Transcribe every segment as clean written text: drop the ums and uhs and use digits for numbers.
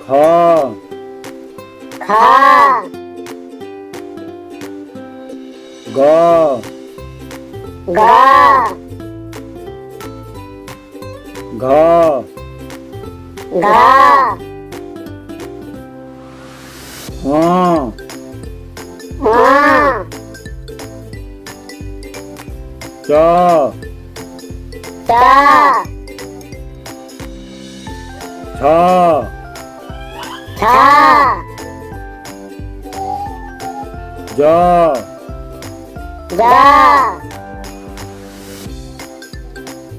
ख ख ग ग घ घ ह ह च च छ छ ज ज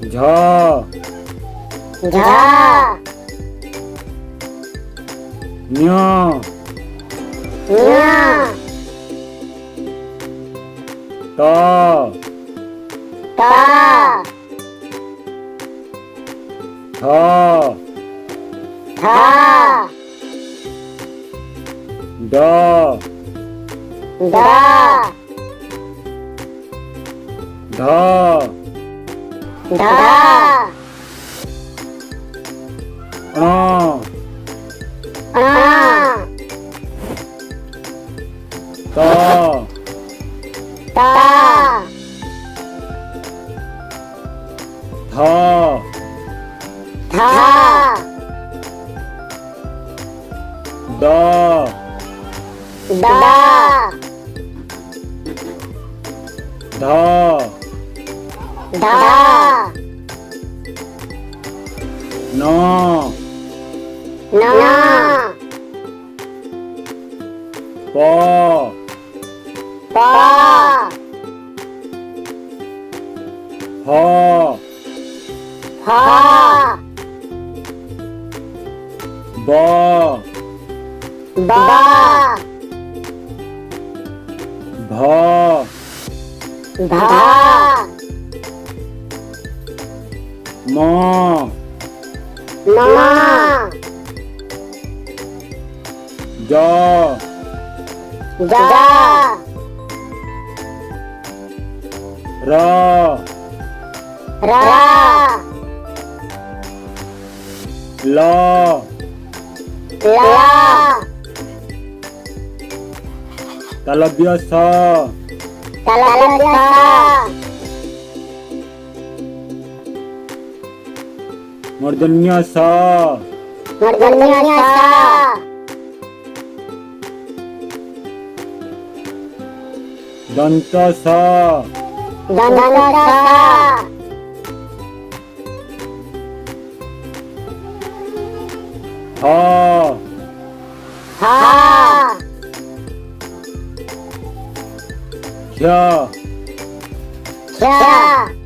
झ झ ञ ञ त त थ थ ड ड ढ ढ ण ण त त थ थ द द ध ध न न प प ह फ ब ब भ भ म म ज ज र र ल ल तालव्य स तलव्य मूर्धन्य स मूर्धन्य स दंत स दंत स ह ह क्ष क्ष